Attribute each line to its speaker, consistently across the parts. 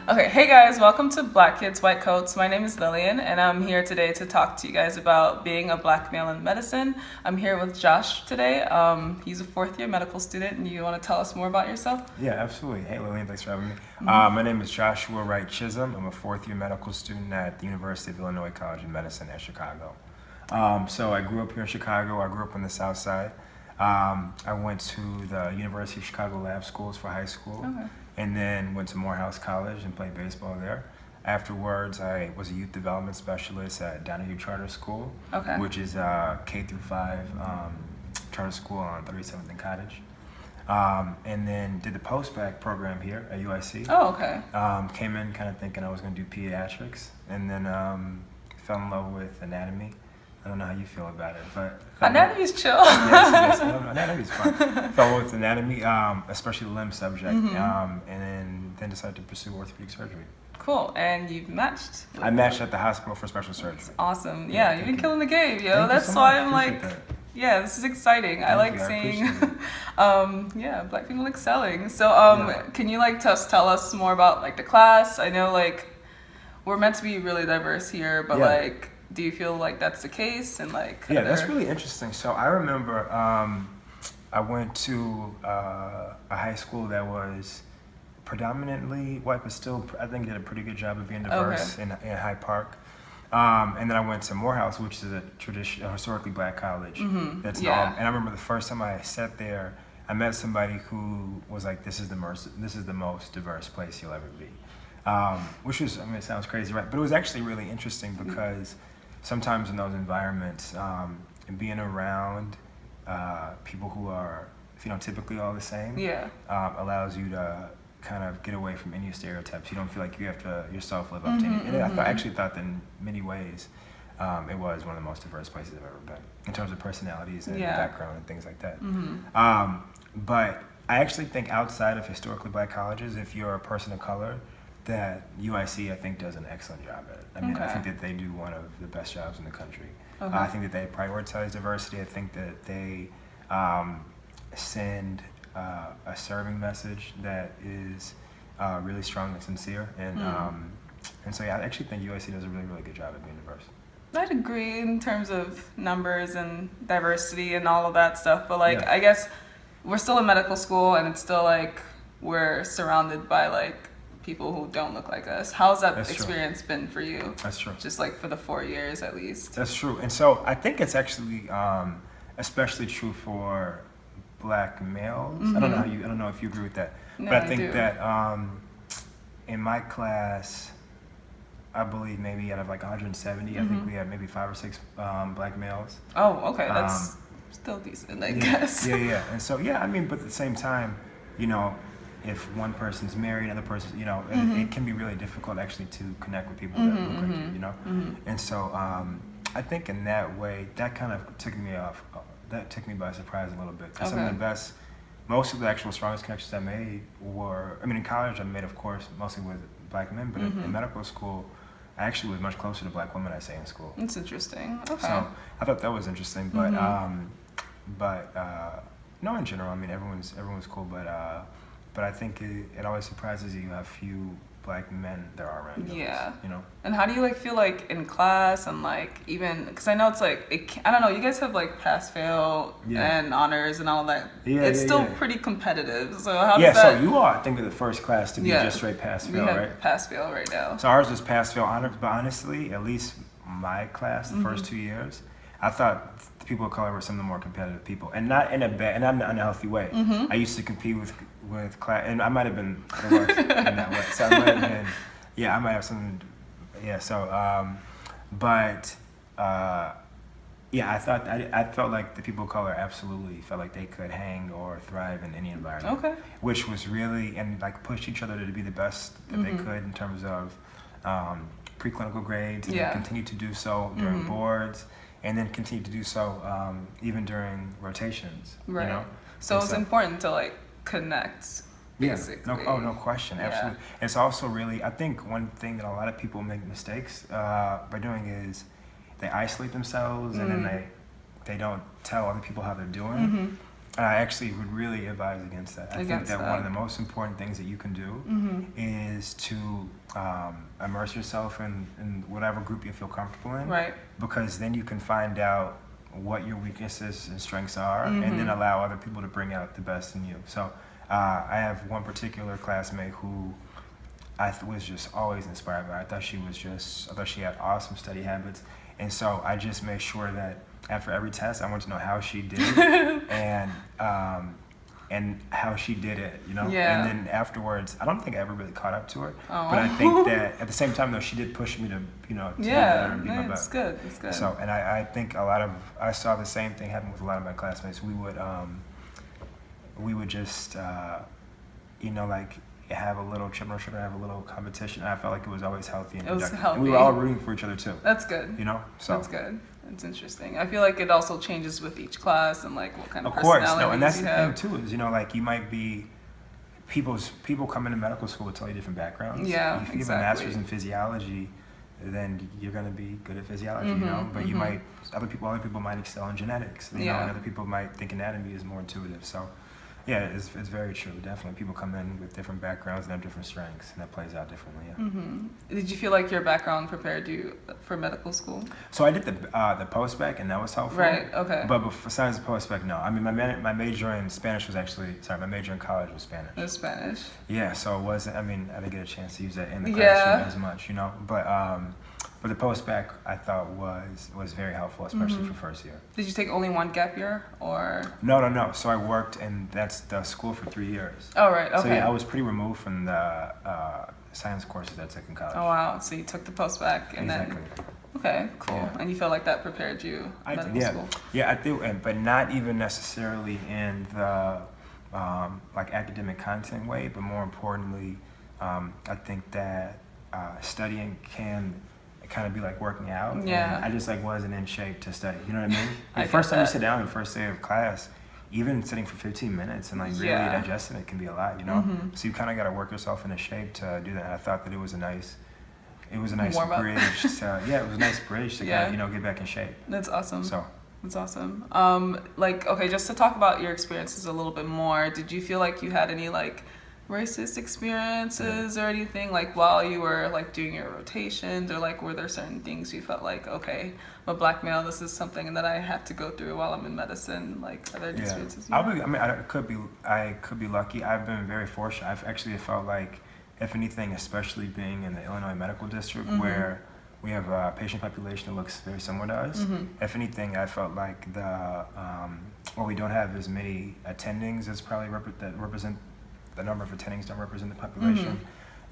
Speaker 1: Okay, hey guys, welcome to Black Kids, White Coats. My name is Lillian, and I'm here today to talk to you guys about being a black male in medicine. I'm here with Josh today. He's a fourth year medical student, and you want to tell us more about yourself?
Speaker 2: Yeah, absolutely. Hey, Lillian, thanks for having me. My name is Joshua Wright Chisholm. I'm a fourth year medical student at the University of Illinois College of Medicine at Chicago. So I grew up here in Chicago. I grew up on the South Side. I went to the University of Chicago Lab Schools for high school,
Speaker 1: Okay.
Speaker 2: and then went to Morehouse College and played baseball there. Afterwards, I was a youth development specialist at Donahue Charter School,
Speaker 1: Okay.
Speaker 2: which is K through 5 charter school on 37th and Cottage. And then did the post-bac program here at UIC.
Speaker 1: Oh, okay.
Speaker 2: Came in kind of thinking I was going to do pediatrics, and then fell in love with anatomy. I don't know how you feel about it, but
Speaker 1: Anatomy's chill.
Speaker 2: yes, anatomy's fun. Fell in love with anatomy, especially the limb subject, and then decided to pursue orthopedic surgery.
Speaker 1: Cool, and you've matched.
Speaker 2: I matched at the hospital for special surgery.
Speaker 1: Awesome.
Speaker 2: Yeah,
Speaker 1: Yeah, you've been
Speaker 2: thank you.
Speaker 1: killing the game, yo.
Speaker 2: Thank you
Speaker 1: That's
Speaker 2: so
Speaker 1: why
Speaker 2: much.
Speaker 1: I'm like,
Speaker 2: Appreciate that.
Speaker 1: yeah, this is exciting. I
Speaker 2: Thank
Speaker 1: like
Speaker 2: you. I
Speaker 1: seeing,
Speaker 2: appreciate
Speaker 1: black people excelling. So,
Speaker 2: Yeah.
Speaker 1: can you like just tell us more about like the class? I know like we're meant to be really diverse here, but
Speaker 2: Yeah.
Speaker 1: like, do you feel like that's the case? And like,
Speaker 2: Yeah, that's
Speaker 1: are-
Speaker 2: really interesting. So I remember I went to a high school that was predominantly white, but still I think did a pretty good job of being diverse in Hyde Park. And then I went to Morehouse, which is a historically black college. That's
Speaker 1: Yeah.
Speaker 2: and I remember the first time I sat there, I met somebody who was like, "This is the most diverse place you'll ever be," which was, I mean, it sounds crazy, right? But it was actually really interesting because sometimes in those environments, and being around people who are, typically all the same,
Speaker 1: Yeah.
Speaker 2: allows you to kind of get away from any stereotypes. You don't feel like you have to yourself live up to any. And I actually thought that in many ways, it was one of the most diverse places I've ever been in terms of personalities and
Speaker 1: Yeah.
Speaker 2: background and things like that. But I actually think outside of historically black colleges, if you're a person of color, that UIC I think does an excellent job at it. I mean, I
Speaker 1: Okay.
Speaker 2: think that they do one of the best jobs in the country.
Speaker 1: Okay.
Speaker 2: I think that they prioritize diversity. I think that they send a serving message that is really strong and sincere, and so yeah, I actually think UIC does a really, really good job at being diverse.
Speaker 1: I'd agree in terms of numbers and diversity and all of that stuff, but like,
Speaker 2: Yeah.
Speaker 1: I guess we're still in medical school and it's still like we're surrounded by like people who don't look like us. How's that
Speaker 2: That's true.
Speaker 1: experience been for you?
Speaker 2: That's true.
Speaker 1: Just like for the 4 years at least.
Speaker 2: That's true. And so I think it's actually especially true for black males. I don't know if you agree with that.
Speaker 1: No,
Speaker 2: but I
Speaker 1: I
Speaker 2: think
Speaker 1: do.
Speaker 2: that in my class, I believe maybe out of like 170, I think we had maybe 5 or 6 black males.
Speaker 1: Oh, okay, that's still decent, I guess.
Speaker 2: Yeah. And so I mean, but at the same time, if one person's married, another person, it can be really difficult actually to connect with people that look like you, And so I think in that way, that kind of took me by surprise a little bit. 'Cause some of
Speaker 1: Okay.
Speaker 2: most of the actual strongest connections I made were, I mean, in college I made, of course, mostly with black men, but in medical school, I actually was much closer to black women, I say, in school.
Speaker 1: It's interesting. Okay.
Speaker 2: So I thought that was interesting, but no, in general, I mean, everyone's cool, but I think it always surprises you how few black men there are around.
Speaker 1: Yeah.
Speaker 2: You know.
Speaker 1: And how do you like feel like in class and like even because I know it's like I don't know, you guys have like pass fail
Speaker 2: Yeah.
Speaker 1: and honors and all that.
Speaker 2: Yeah,
Speaker 1: It's
Speaker 2: yeah,
Speaker 1: still
Speaker 2: yeah.
Speaker 1: pretty competitive. So how
Speaker 2: Yeah,
Speaker 1: does that?
Speaker 2: so you are, I think, the first class to be
Speaker 1: Yeah.
Speaker 2: just straight pass
Speaker 1: we
Speaker 2: fail,
Speaker 1: have
Speaker 2: right?
Speaker 1: pass fail right now.
Speaker 2: So ours is pass fail honors, but honestly, at least my class, the first 2 years, I thought the people of color were some of the more competitive people, and not in a bad, and not in an unhealthy way. I used to compete with class, and I might have been the worst in that way. So I might have been, I might have some, So, I felt like the people of color absolutely felt like they could hang or thrive in any environment.
Speaker 1: Okay.
Speaker 2: Which was really, and like pushed each other to be the best that they could in terms of preclinical grades, and
Speaker 1: Yeah.
Speaker 2: then continue to do so during boards, and then continue to do so even during rotations.
Speaker 1: Right.
Speaker 2: You know?
Speaker 1: So
Speaker 2: And
Speaker 1: it's important to like connect.
Speaker 2: Yeah.
Speaker 1: Basically.
Speaker 2: No question.
Speaker 1: Yeah.
Speaker 2: Absolutely. It's also really, I think one thing that a lot of people make mistakes by doing is they isolate themselves and then they don't tell other people how they're doing. I actually would really advise against that. I think
Speaker 1: Against
Speaker 2: that
Speaker 1: that.
Speaker 2: one of the most important things that you can do is to immerse yourself in whatever group you feel comfortable in,
Speaker 1: Right.
Speaker 2: because then you can find out what your weaknesses and strengths are, and then allow other people to bring out the best in you. So I have one particular classmate who was just always inspired by. I thought she had awesome study habits, and so I just made sure that after every test, I wanted to know how she did and how she did it, you know.
Speaker 1: Yeah.
Speaker 2: And then afterwards, I don't think I ever really caught up to her,
Speaker 1: Oh.
Speaker 2: but I think that at the same time, though, she did push me to, to be better
Speaker 1: Yeah,
Speaker 2: and be my
Speaker 1: it's
Speaker 2: best.
Speaker 1: good. It's good.
Speaker 2: So, and I think I saw the same thing happen with a lot of my classmates. We would just, like have a little chip on our shoulder, have a little competition. I felt like it was always healthy and
Speaker 1: It was
Speaker 2: productive.
Speaker 1: healthy.
Speaker 2: And we were all rooting for each other too,
Speaker 1: That's good.
Speaker 2: So.
Speaker 1: That's good. It's interesting. I feel like it also changes with each class and like what kind of
Speaker 2: Of course,
Speaker 1: personalities
Speaker 2: no, and that's
Speaker 1: you
Speaker 2: the
Speaker 1: have.
Speaker 2: thing too, is like you might be people come into medical school with totally different backgrounds.
Speaker 1: Yeah,
Speaker 2: If you have a master's in physiology, then you're gonna be good at physiology, you know. But you might other people might excel in genetics, you know,
Speaker 1: Yeah.
Speaker 2: and other people might think anatomy is more intuitive. So yeah, it's very true. Definitely, people come in with different backgrounds and have different strengths, and that plays out differently. Yeah.
Speaker 1: Did you feel like your background prepared you for medical school?
Speaker 2: So I did the post-bac, and that was helpful.
Speaker 1: Right. Okay.
Speaker 2: But besides the post-bac, no. I mean, my major in Spanish was my major in college was Spanish.
Speaker 1: It was Spanish.
Speaker 2: Yeah, so it wasn't. I mean, I didn't get a chance to use that in the
Speaker 1: Yeah.
Speaker 2: classroom as much, you know. But the post-bac I thought was very helpful, especially for first year.
Speaker 1: Did you take only one gap year or?
Speaker 2: No. So I worked in that's the school for 3 years.
Speaker 1: Oh right. Okay.
Speaker 2: So yeah, I was pretty removed from the science courses I took in college.
Speaker 1: Oh wow. So you took the post back and
Speaker 2: Exactly.
Speaker 1: then. Okay. Cool.
Speaker 2: Yeah.
Speaker 1: And you felt like that prepared you medical school.
Speaker 2: Yeah, I do, but not even necessarily in the like academic content way, but more importantly, I think that studying can kind of be like working out.
Speaker 1: Yeah.
Speaker 2: And I just like wasn't in shape to study. You know what I mean?
Speaker 1: I
Speaker 2: The first
Speaker 1: get
Speaker 2: time you
Speaker 1: that.
Speaker 2: sit down, the first day of class, even sitting for 15 minutes and like really
Speaker 1: Yeah.
Speaker 2: digesting it can be a lot, you know? So you kind of got to work yourself into shape to do that. And I thought that it was a nice
Speaker 1: Warm up.
Speaker 2: bridge to, it was a nice bridge to
Speaker 1: Yeah.
Speaker 2: kind of, get back in shape.
Speaker 1: That's awesome.
Speaker 2: So.
Speaker 1: That's awesome. Okay, just to talk about your experiences a little bit more, did you feel like you had any like racist experiences or anything like while you were like doing your rotations, or like were there certain things you felt like, okay, I'm a black male, this is something that I have to go through while I'm in medicine? Like other experiences you had?
Speaker 2: I could be lucky. I've been very fortunate. I've actually felt like, if anything, especially being in the Illinois Medical District, where we have a patient population that looks very similar to us. If anything, I felt like we don't have as many attendings as probably represent the number of attendings don't represent the population.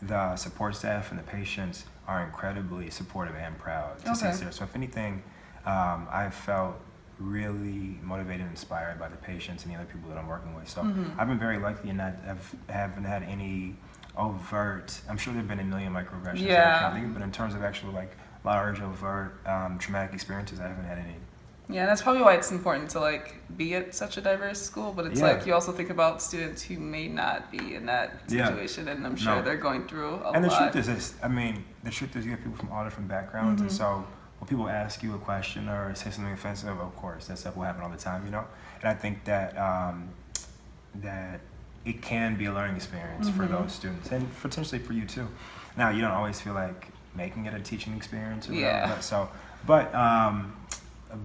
Speaker 2: The support staff and the patients are incredibly supportive and proud to see us there. So if anything, I felt really motivated and inspired by the patients and the other people that I'm working with. So I've been very lucky and haven't had any overt, I'm sure there've been a million microaggressions that I can't think of, but in terms of actual like large overt traumatic experiences, I haven't had any.
Speaker 1: Yeah, that's probably why it's important to like be at such a diverse school, but it's
Speaker 2: Yeah.
Speaker 1: like you also think about students who may not be in that
Speaker 2: Yeah.
Speaker 1: situation, and I'm sure
Speaker 2: No.
Speaker 1: they're going through a
Speaker 2: And the
Speaker 1: lot.
Speaker 2: truth is this, the truth is you have people from all different backgrounds, and so when people ask you a question or say something offensive, of course, that stuff will happen all the time, you know? And I think that that it can be a learning experience for those students, and potentially for you too. Now, you don't always feel like making it a teaching experience or whatever,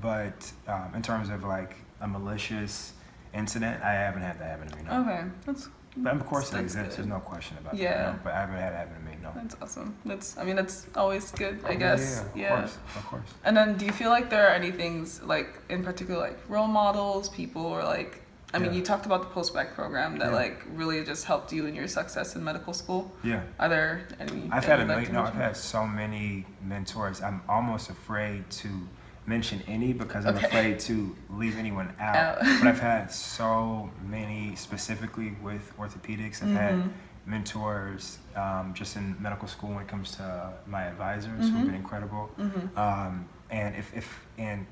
Speaker 2: but in terms of like a malicious incident, I haven't had that happen to me, no.
Speaker 1: Okay, that's
Speaker 2: But of course it
Speaker 1: That's
Speaker 2: exists,
Speaker 1: good.
Speaker 2: there's no question about
Speaker 1: Yeah.
Speaker 2: that, you know? But I haven't had it happen to me, no.
Speaker 1: That's awesome. That's always good, I guess.
Speaker 2: Yeah, of course.
Speaker 1: And then, do you feel like there are any things like in particular, like role models, people, or like, I mean,
Speaker 2: Yeah.
Speaker 1: you talked about the post-bac program that
Speaker 2: Yeah.
Speaker 1: like really just helped you in your success in medical school.
Speaker 2: Yeah.
Speaker 1: Are there any?
Speaker 2: I've
Speaker 1: that
Speaker 2: had
Speaker 1: you'd like to
Speaker 2: I've
Speaker 1: mention?
Speaker 2: had so many mentors. I'm almost afraid to mention any because I'm
Speaker 1: Okay.
Speaker 2: afraid to leave anyone out.
Speaker 1: Out.
Speaker 2: But I've had so many, specifically with orthopedics. I've had mentors just in medical school when it comes to my advisors who've been incredible. And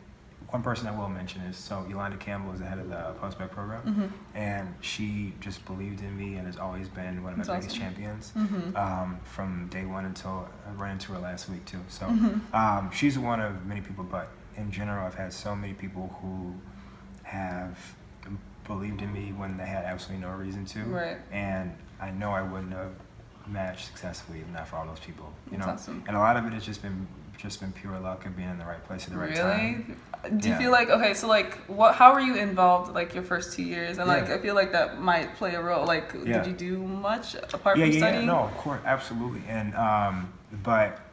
Speaker 2: one person I will mention is, so Yolanda Campbell is the head of the post-bac program, and she just believed in me and has always been one of my
Speaker 1: That's
Speaker 2: biggest
Speaker 1: awesome.
Speaker 2: champions from day one until I ran into her last week too. So she's one of many people, but in general, I've had so many people who have believed in me when they had absolutely no reason to.
Speaker 1: Right.
Speaker 2: And I know I wouldn't have matched successfully if not for all those people. You
Speaker 1: That's
Speaker 2: know,
Speaker 1: awesome.
Speaker 2: and a lot of it has just been pure luck of being in the right place at the right time.
Speaker 1: Really? Do you
Speaker 2: Yeah.
Speaker 1: feel like, okay, so like how were you involved like your first 2 years? And like
Speaker 2: Yeah.
Speaker 1: I feel like that might play a role. Like
Speaker 2: Yeah.
Speaker 1: did you do much apart
Speaker 2: Yeah,
Speaker 1: from
Speaker 2: yeah,
Speaker 1: studying?
Speaker 2: no, of course, absolutely. And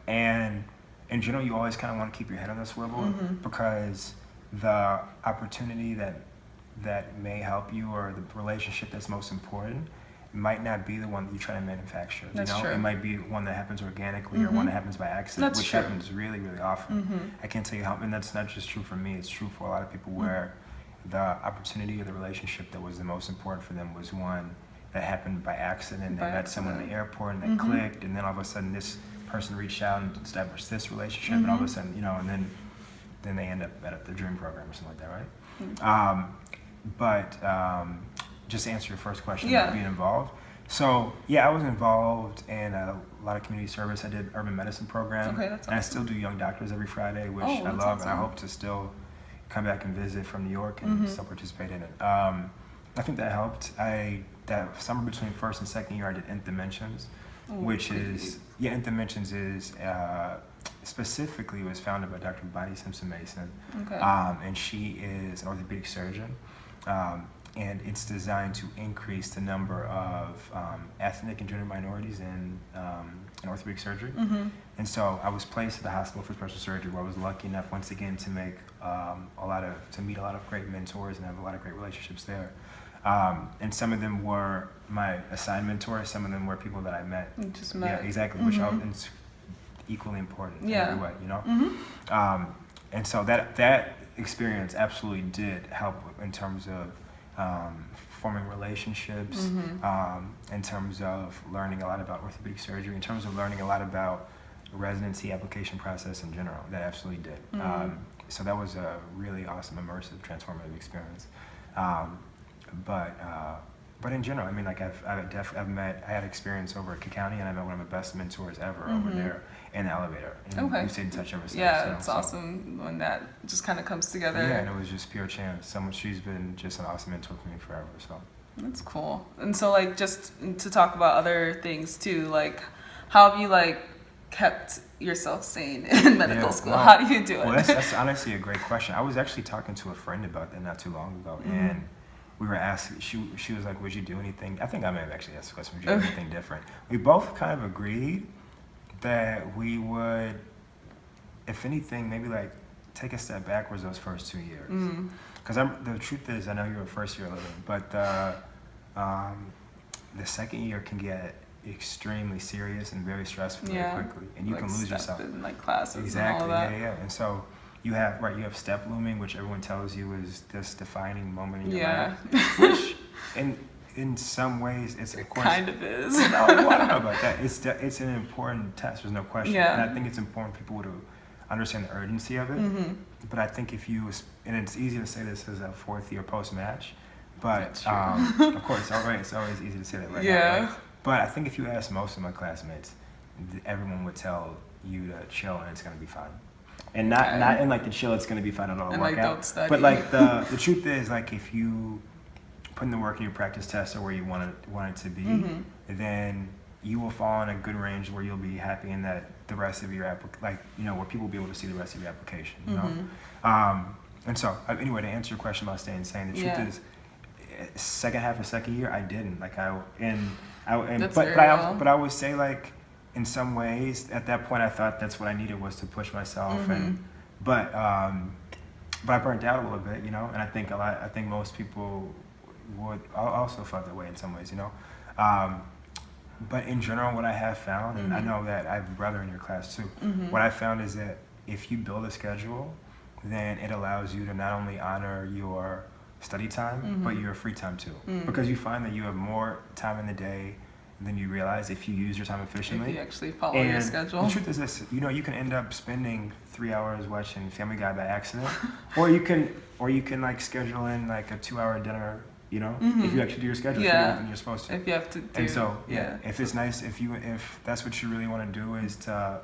Speaker 2: and in general, you always kind of want to keep your head on the swivel
Speaker 1: Mm-hmm.
Speaker 2: because the opportunity that may help you or the relationship that's most important might not be the one that you try to manufacture.
Speaker 1: That's
Speaker 2: you know,
Speaker 1: true.
Speaker 2: it might be one that happens organically or one that happens by accident,
Speaker 1: That's
Speaker 2: which
Speaker 1: true.
Speaker 2: happens really, really often. I can't tell you how, and that's not just true for me. It's true for a lot of people where the opportunity or the relationship that was the most important for them was one that happened by accident. They
Speaker 1: By
Speaker 2: met someone in the
Speaker 1: accident.
Speaker 2: airport and they clicked, and then all of a sudden this person reached out and established this relationship, and all of a sudden, you know, and then they end up at the dream program or something like that, right? Just to answer your first question
Speaker 1: Yeah.
Speaker 2: about being involved. So yeah, I was involved in a lot of community service. I did urban medicine program,
Speaker 1: Okay, that's
Speaker 2: and I
Speaker 1: awesome.
Speaker 2: still do young doctors every Friday, which
Speaker 1: Oh,
Speaker 2: I
Speaker 1: that's
Speaker 2: love, and I
Speaker 1: awesome.
Speaker 2: hope to still come back and visit from New York and still participate in it. I think that helped. That summer between first and second year, I did Nth Dimensions, which is Nth Dimensions is specifically was founded by Dr. Bonnie Simpson Mason,
Speaker 1: Okay.
Speaker 2: and she is an orthopedic surgeon. And it's designed to increase the number of ethnic and gender minorities in orthopedic surgery. And so I was placed at the hospital for special surgery, where I was lucky enough once again to make to meet a lot of great mentors and have a lot of great relationships there. And some of them were my assigned mentors. Some of them were people that I met.
Speaker 1: You just met.
Speaker 2: Yeah, exactly. Which is equally important
Speaker 1: Yeah.
Speaker 2: in every way, you know. And so that experience absolutely did help in terms of forming relationships, in terms of learning a lot about orthopedic surgery, in terms of learning a lot about residency application process in general. That absolutely did. So that was a really awesome, immersive, transformative experience. But in general, I mean, like I had experience over at Cook County, and I met one of my best mentors ever over there in the elevator. And
Speaker 1: Okay.
Speaker 2: we've stayed in touch ever since.
Speaker 1: Yeah,
Speaker 2: you know,
Speaker 1: it's
Speaker 2: so-
Speaker 1: awesome when that just kind of comes together.
Speaker 2: Yeah, and it was just pure chance. She's been just an awesome mentor for me forever. So
Speaker 1: That's cool. And so like just to talk about other things too, like how have you like kept yourself sane in medical
Speaker 2: Yeah,
Speaker 1: school?
Speaker 2: well-
Speaker 1: How do you do it?
Speaker 2: Well, that's honestly a great question. I was actually talking to a friend about that not too long ago, and we were asking. She was like, "Would you do anything?" I think I may have actually asked the question. Would you do anything different? We both kind of agreed that we would, if anything, maybe like take a step backwards those first 2 years. Because the truth is, I know you're a first year living, but the second year can get extremely serious and very stressful very quickly, and you
Speaker 1: like
Speaker 2: can lose
Speaker 1: step
Speaker 2: yourself.
Speaker 1: in like classes
Speaker 2: Exactly.
Speaker 1: and all of that.
Speaker 2: Yeah. And so you have step looming, which everyone tells you is this defining moment in your
Speaker 1: Yeah.
Speaker 2: life, which in some ways it's of course.
Speaker 1: Kind of is.
Speaker 2: No, I don't know about that. It's an important test. There's no question.
Speaker 1: Yeah.
Speaker 2: And I think it's important for people to understand the urgency of it. But I think and it's easy to say this as a fourth year post match, but of course, it's always easy to say that right now.
Speaker 1: Yeah.
Speaker 2: Right? But I think if you ask most of my classmates, everyone would tell you to chill and it's gonna be fine. And not in like the chill, it's gonna be fine, it'll
Speaker 1: And
Speaker 2: work
Speaker 1: like
Speaker 2: out.
Speaker 1: don't study.
Speaker 2: But like the truth is, like if you put in the work in your practice test or where you want it to be, then you will fall in a good range where you'll be happy in that the rest of your where people will be able to see the rest of your application, you know? And so anyway, to answer your question about staying sane, the truth is, second half of second year, I didn't but I would say like in some ways at that point I thought that's what I needed was to push myself but I burnt out a little bit, you know, and I think most people would also felt that way in some ways, you know. But in general, what I have found, and I know that I have a brother in your class too, what I found is that if you build a schedule, then it allows you to not only honor your study time, but your free time too. Because you find that you have more time in the day than you realize if you use your time efficiently.
Speaker 1: If you actually follow your schedule.
Speaker 2: The truth is this, you know, you can end up spending 3 hours watching Family Guy by accident, or you can like schedule in like a 2-hour dinner, you know, if you actually do your schedule, if you do everything you're supposed to.
Speaker 1: If you have to do.
Speaker 2: And so, if it's nice, if that's what you really want to do is to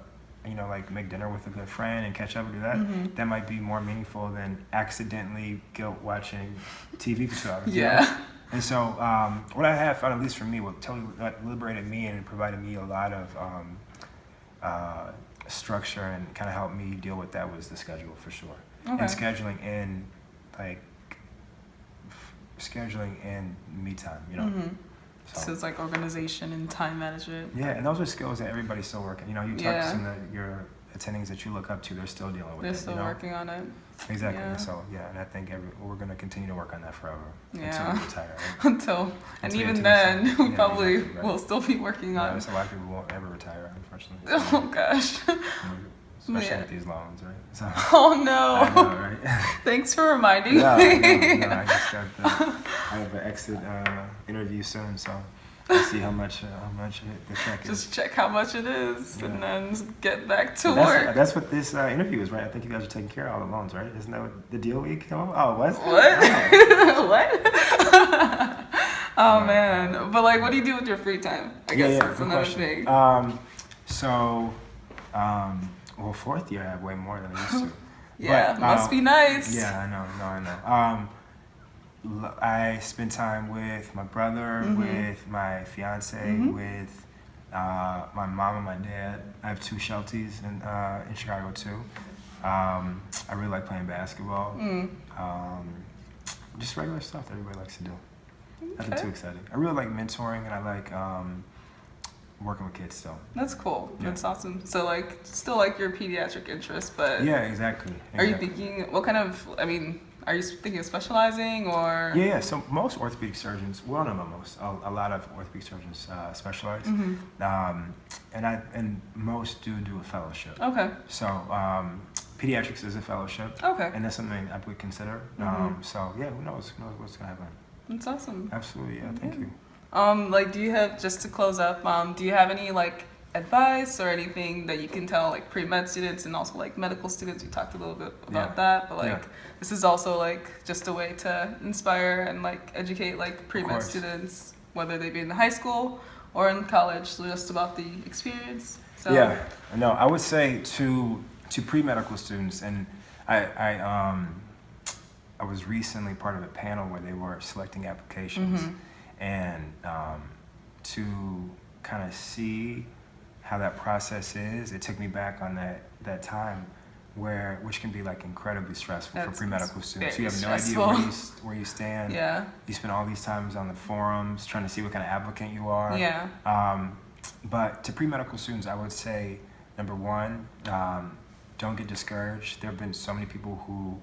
Speaker 2: like make dinner with a good friend and catch up and do that, that might be more meaningful than accidentally guilt watching TV for 2 hours.
Speaker 1: Yeah.
Speaker 2: And so what I have found, at least for me, what totally liberated me and provided me a lot of structure and kind of helped me deal with that was the schedule, for sure.
Speaker 1: Okay.
Speaker 2: And scheduling in me time,
Speaker 1: So it's like organization and time management.
Speaker 2: Yeah, and those are skills that everybody's still working. You talk
Speaker 1: Yeah.
Speaker 2: to some of your attendings that you look up to, they're still dealing with
Speaker 1: They're
Speaker 2: it.
Speaker 1: still working on it.
Speaker 2: Exactly.
Speaker 1: Yeah.
Speaker 2: So and I think we're going to continue to work on that forever
Speaker 1: Yeah.
Speaker 2: until we retire. Right?
Speaker 1: And
Speaker 2: Until
Speaker 1: even
Speaker 2: we
Speaker 1: then,
Speaker 2: retire.
Speaker 1: we probably
Speaker 2: exactly, right.
Speaker 1: will still be working
Speaker 2: Yeah,
Speaker 1: on.
Speaker 2: there's a lot of people who won't ever retire, unfortunately.
Speaker 1: Oh gosh.
Speaker 2: Especially
Speaker 1: Yeah.
Speaker 2: with these loans, right? So,
Speaker 1: Oh no.
Speaker 2: I know, right?
Speaker 1: Thanks for reminding
Speaker 2: No,
Speaker 1: me.
Speaker 2: I just got I have an exit interview soon, so I'll see how much the check is.
Speaker 1: Just check how much it is and
Speaker 2: Yeah.
Speaker 1: then get back to
Speaker 2: That's,
Speaker 1: work.
Speaker 2: that's what this interview is, right? I think you guys are taking care of all the loans, right? Isn't that what the deal we came up? Oh, what?
Speaker 1: What? What? Oh man. But like, what do you do with your free time? I guess that's
Speaker 2: good
Speaker 1: another
Speaker 2: question.
Speaker 1: thing.
Speaker 2: Well, fourth year I have way more than I used to.
Speaker 1: Yeah,
Speaker 2: But,
Speaker 1: must be nice.
Speaker 2: Yeah, I know. I spend time with my brother, with my fiance, with my mom and my dad. I have 2 Shelties in Chicago too. I really like playing basketball. Just regular stuff that everybody likes to do. Nothing
Speaker 1: Okay.
Speaker 2: too exciting. I really like mentoring and I like working with kids still.
Speaker 1: That's cool.
Speaker 2: Yeah.
Speaker 1: That's awesome. So like, still like your pediatric interest, but
Speaker 2: Yeah, exactly.
Speaker 1: are you
Speaker 2: exactly.
Speaker 1: thinking what kind of? I mean, are you thinking of specializing or?
Speaker 2: Yeah, so most orthopedic surgeons, well, not most, a lot of orthopedic surgeons specialize, and most do a fellowship.
Speaker 1: Okay.
Speaker 2: So pediatrics is a fellowship,
Speaker 1: Okay.
Speaker 2: and that's something I would consider. So yeah, who knows what's gonna happen?
Speaker 1: That's awesome.
Speaker 2: Absolutely, yeah. Thank you.
Speaker 1: Like, do you have, just to close up, do you have any like advice or anything that you can tell like pre-med students and also like medical students? We talked a little bit about
Speaker 2: Yeah.
Speaker 1: that, but like
Speaker 2: Yeah.
Speaker 1: this is also like just a way to inspire and like educate like pre-med
Speaker 2: course.
Speaker 1: students, whether they be in the high school or in college, so just about the experience. So
Speaker 2: Yeah, no, I would say to pre-medical students, and I was recently part of a panel where they were selecting applications, and to kind of see how that process is, it took me back on that time which can be like incredibly stressful for
Speaker 1: That's
Speaker 2: pre-medical students. You
Speaker 1: very
Speaker 2: have no
Speaker 1: stressful.
Speaker 2: idea where you stand.
Speaker 1: Yeah.
Speaker 2: You spend all these times on the forums trying to see what kind of applicant you are.
Speaker 1: Yeah.
Speaker 2: But to pre-medical students, I would say, number one, don't get discouraged. There have been so many people who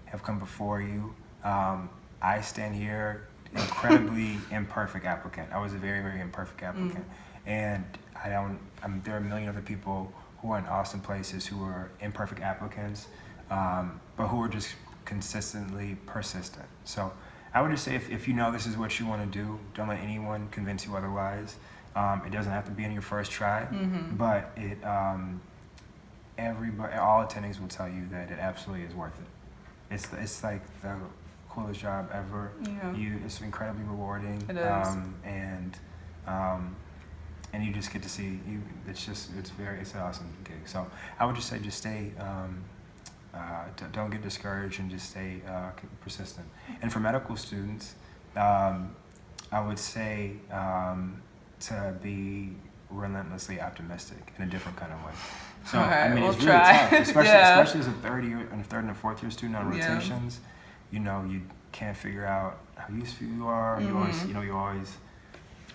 Speaker 2: have come before you. I stand here, incredibly imperfect applicant. I was a very, very imperfect applicant. And there are a million other people who are in awesome places who are imperfect applicants, but who are just consistently persistent. So I would just say if you know this is what you want to do, don't let anyone convince you otherwise. It doesn't have to be on your first try, but all attendings will tell you that it absolutely is worth it. It's like the coolest job ever.
Speaker 1: Yeah.
Speaker 2: It's incredibly rewarding.
Speaker 1: It is.
Speaker 2: And you just get to see it's an awesome gig. So I would just say stay, don't get discouraged and just stay persistent. And for medical students, I would say to be relentlessly optimistic in a different kind of way. So
Speaker 1: Okay,
Speaker 2: I mean,
Speaker 1: we'll
Speaker 2: it's really
Speaker 1: try.
Speaker 2: tough, especially
Speaker 1: Yeah.
Speaker 2: as a third and fourth year student on
Speaker 1: Yeah.
Speaker 2: rotations. You can't figure out how useful you are. You always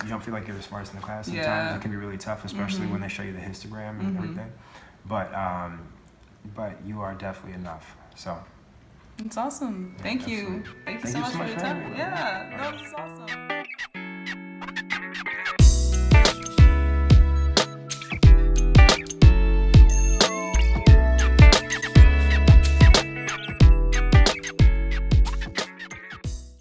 Speaker 2: you don't feel like you're the smartest in the class. Sometimes
Speaker 1: Yeah.
Speaker 2: it can be really tough, especially when they show you the histogram and everything. But you are definitely enough. So
Speaker 1: It's awesome. Thank you.
Speaker 2: Absolutely.
Speaker 1: Thank you
Speaker 2: Thank
Speaker 1: so
Speaker 2: you
Speaker 1: much
Speaker 2: so
Speaker 1: for
Speaker 2: much
Speaker 1: your
Speaker 2: for having
Speaker 1: time.
Speaker 2: me.
Speaker 1: Yeah, that was awesome.